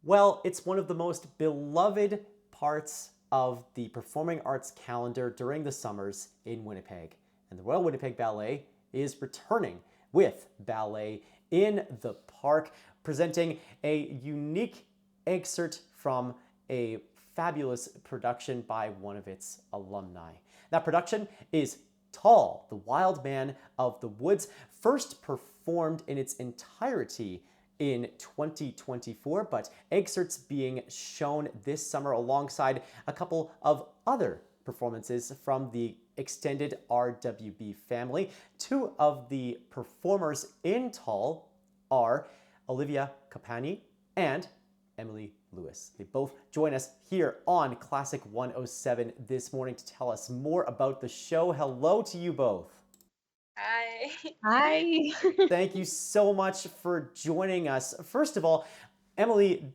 Well, it's one of the most beloved parts of the performing arts calendar during the summers in Winnipeg. And the Royal Winnipeg Ballet is returning with Ballet in the Park, presenting a unique excerpt from a fabulous production by one of its alumni. That production is Tall, the Wild Man of the Woods, first performed in its entirety in 2024, but excerpts being shown this summer alongside a couple of other performances from the extended RWB family. Two of the performers in Tall are Olivia Koppanyi and Emilie Lewis. They both join us here on Classic 107 this morning to tell us more about the show. Hello to you both. Hi. Hi. Thank you so much for joining us. First of all, Emilie,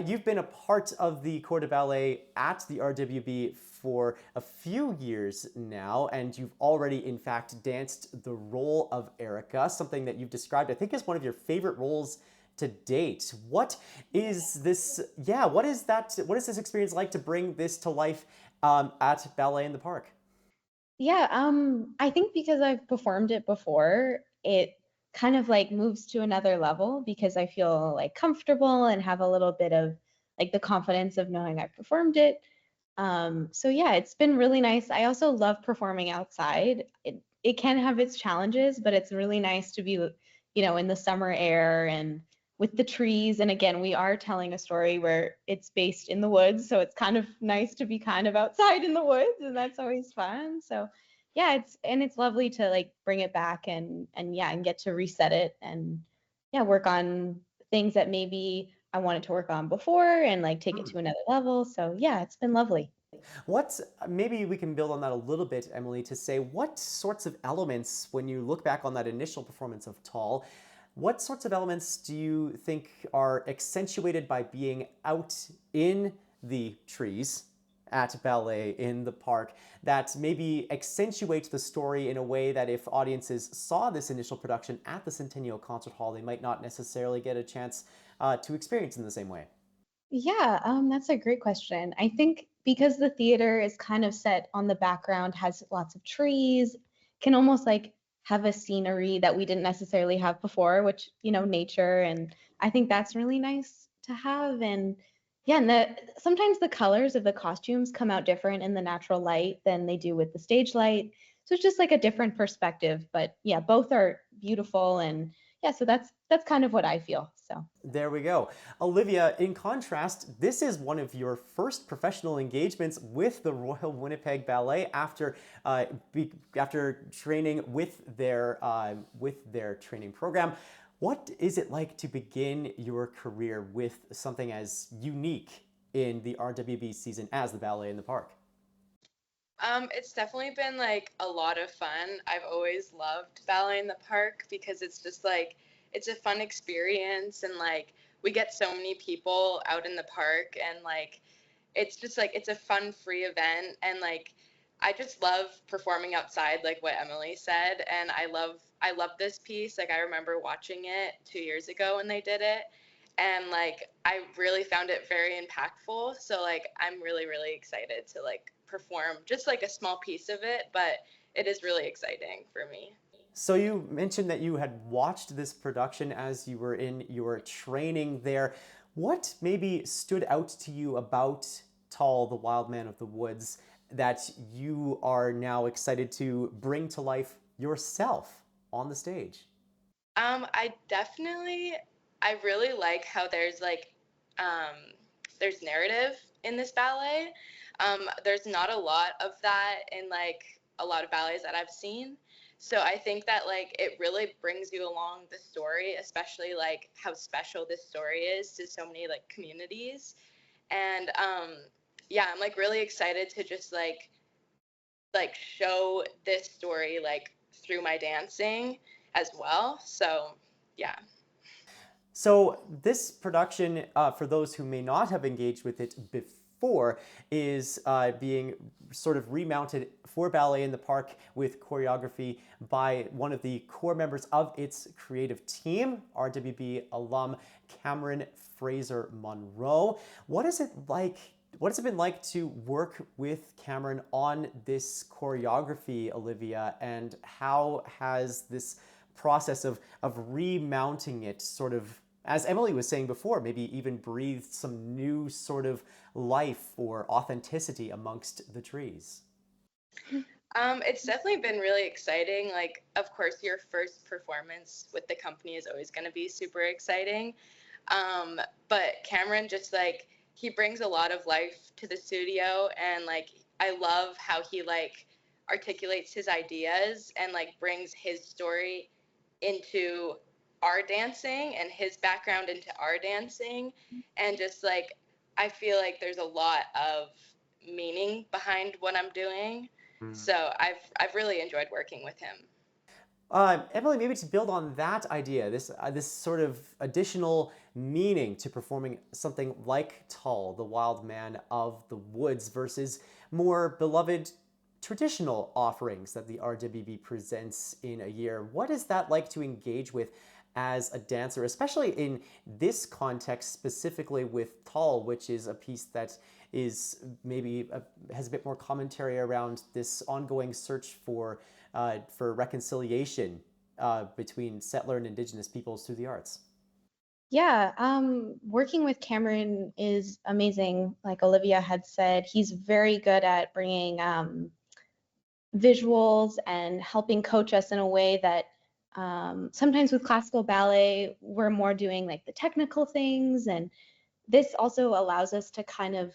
you've been a part of the Corps de Ballet at the RWB for a few years now, and you've already, in fact, danced the role of Erica, something that you've described, I think, as one of your favorite roles to date. What is this? Yeah, what is that? What is this experience like to bring this to life at Ballet in the Park? Yeah, I think because I've performed it before, it kind of like moves to another level because I feel like comfortable and have a little bit of like the confidence of knowing I performed it. So yeah, it's been really nice. I also love performing outside. It can have its challenges, but it's really nice to be, in the summer air and with the trees. And again, we are telling a story where it's based in the woods, so it's kind of nice to be kind of outside in the woods, and that's always fun. So yeah, it's lovely to like bring it back and yeah, and get to reset it and yeah, work on things that maybe I wanted to work on before and like take it to another level. So yeah, it's been lovely. What maybe we can build on that a little bit, Emilie, to say what sorts of elements, when you look back on that initial performance of Tall, what sorts of elements do you think are accentuated by being out in the trees at Ballet in the Park that maybe accentuate the story in a way that if audiences saw this initial production at the Centennial Concert Hall, they might not necessarily get a chance to experience in the same way? Yeah, that's a great question. I think because the theater is kind of set on the background, has lots of trees, can almost like have a scenery that we didn't necessarily have before, which, nature. And I think that's really nice to have. And yeah, and sometimes the colors of the costumes come out different in the natural light than they do with the stage light. So it's just like a different perspective. But yeah, both are beautiful. And yeah, so that's kind of what I feel. So. There we go. Olivia, in contrast, this is one of your first professional engagements with the Royal Winnipeg Ballet after training with their training program. What is it like to begin your career with something as unique in the RWB season as the Ballet in the Park? It's definitely been like a lot of fun. I've always loved Ballet in the Park because it's just like it's a fun experience and like we get so many people out in the park and like it's just like it's a fun free event and like I just love performing outside like what Emily said and I love this piece. Like I remember watching it 2 years ago when they did it and like I really found it very impactful. So like I'm really really excited to like perform just like a small piece of it, but it is really exciting for me. So you mentioned that you had watched this production as you were in your training there. What maybe stood out to you about Tall, the Wild Man of the Woods, that you are now excited to bring to life yourself on the stage? I really like how um, there's narrative in this ballet. There's not a lot of that in like a lot of ballets that I've seen. So I think that like it really brings you along the story, especially like how special this story is to so many like communities. And yeah, I'm like really excited to just like show this story like through my dancing as well. So yeah. So this production, for those who may not have engaged with it 4 is being sort of remounted for Ballet in the Park with choreography by one of the core members of its creative team, RWB alum Cameron Fraser Monroe. What is it like? What has it been like to work with Cameron on this choreography, Olivia, and how has this process of remounting it sort of, as Emilie was saying before, maybe even breathed some new sort of life or authenticity amongst the trees? It's definitely been really exciting. Like, of course, your first performance with the company is always going to be super exciting. But Cameron just like, he brings a lot of life to the studio, and like, I love how he like articulates his ideas and like brings his story into our dancing and his background into our dancing. And just like, I feel like there's a lot of meaning behind what I'm doing. So I've really enjoyed working with him. Emilie, maybe to build on that idea, this sort of additional meaning to performing something like Tull, the Wild Man of the Woods, versus more beloved traditional offerings that the RWB presents in a year. What is that like to engage with as a dancer, especially in this context, specifically with Tull, which is a piece that is maybe has a bit more commentary around this ongoing search for reconciliation between settler and Indigenous peoples through the arts? Yeah, working with Cameron is amazing. Like Olivia had said, he's very good at bringing visuals and helping coach us in a way that sometimes with classical ballet, we're more doing like the technical things. And this also allows us to kind of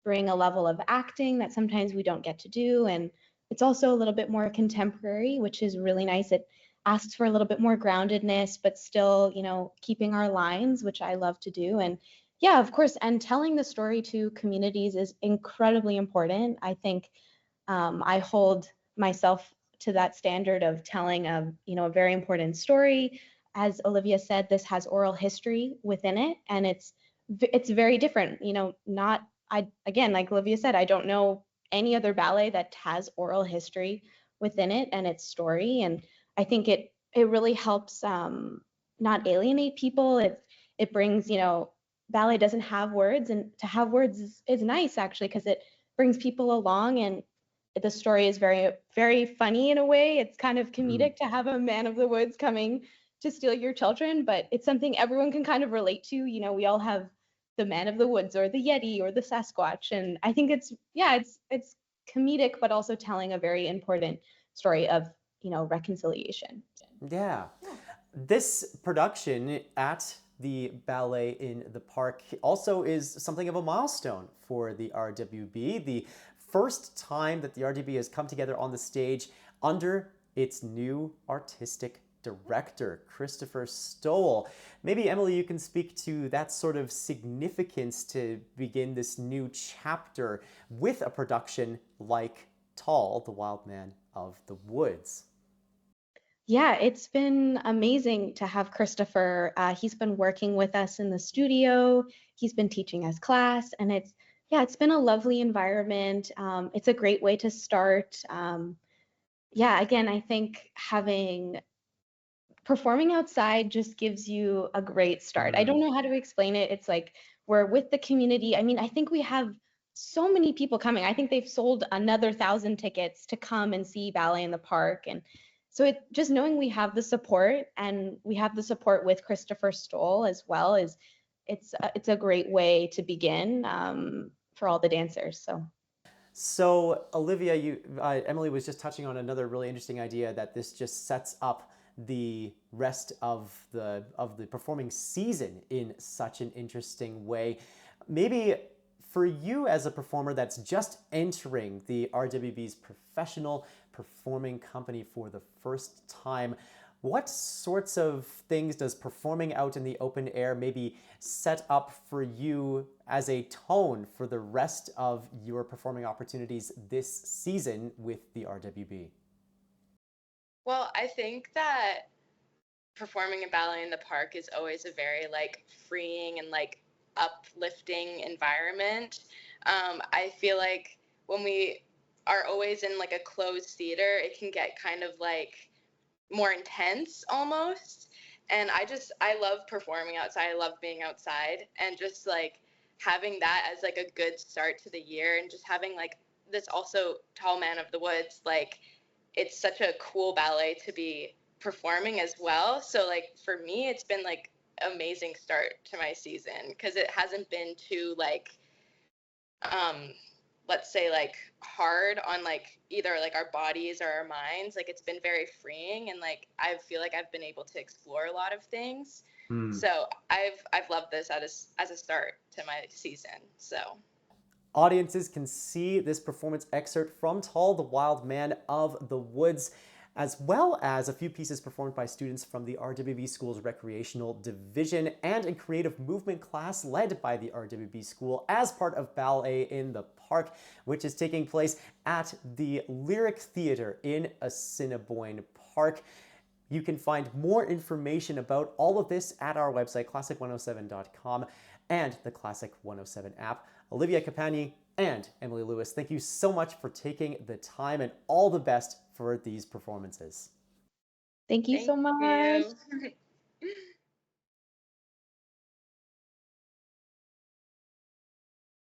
bring a level of acting that sometimes we don't get to do. And it's also a little bit more contemporary, which is really nice. It asks for a little bit more groundedness, but still, keeping our lines, which I love to do. And yeah, of course, and telling the story to communities is incredibly important. I think I hold myself to that standard of telling a very important story. As Olivia said, this has oral history within it, and it's very different. Not I again, like Olivia said, I don't know any other ballet that has oral history within it and its story, and I think it really helps not alienate people. It brings ballet doesn't have words, and to have words is nice actually because it brings people along, and the story is very, very funny in a way. It's kind of comedic to have a man of the woods coming to steal your children, but it's something everyone can kind of relate to. We all have the man of the woods or the Yeti or the Sasquatch. And I think it's comedic, but also telling a very important story of, reconciliation. Yeah. This production at the Ballet in the Park also is something of a milestone for the RWB. The first time that the RWB has come together on the stage under its new artistic director, Christopher Stowell. Maybe, Emilie, you can speak to that sort of significance to begin this new chapter with a production like Tull, the Wild Man of the Woods. Yeah, it's been amazing to have Christopher. He's been working with us in the studio. He's been teaching us class, and it's been a lovely environment. It's a great way to start. Yeah, again, I think performing outside just gives you a great start. I don't know how to explain it. It's like we're with the community. I mean, I think we have so many people coming. I think they've sold another 1,000 tickets to come and see Ballet in the Park. And so just knowing we have the support, and we have the support with Christopher Stoll as well, it's a great way to begin for all the dancers. So, Olivia, Emilie was just touching on another really interesting idea, that this just sets up the rest of the performing season in such an interesting way. Maybe for you as a performer that's just entering the RWB's professional performing company for the first time, what sorts of things does performing out in the open air maybe set up for you as a tone for the rest of your performing opportunities this season with the RWB? Well, I think that performing a ballet in the park is always a very like freeing and like uplifting environment. I feel like when we are always in like a closed theater, it can get kind of like more intense almost. And I love performing outside. I love being outside, and just like having that as like a good start to the year, and just having like this also Tall Man of the Woods, like it's such a cool ballet to be performing as well. So like for me, it's been like amazing start to my season, because it hasn't been too like um let's say like hard on like either like our bodies or our minds. Like it's been very freeing, and like I feel like I've been able to explore a lot of things. So I've loved this as a start to my season. So Audiences can see this performance excerpt from Tall, the Wild Man of the Woods, as well as a few pieces performed by students from the RWB School's Recreational Division and a creative movement class led by the RWB School as part of Ballet in the Park, which is taking place at the Lyric Theatre in Assiniboine Park. You can find more information about all of this at our website, classic107.com, and the Classic 107 app. Olivia Koppanyi and Emilie Lewis, thank you so much for taking the time, and all the best for these performances. Thank you so much. you.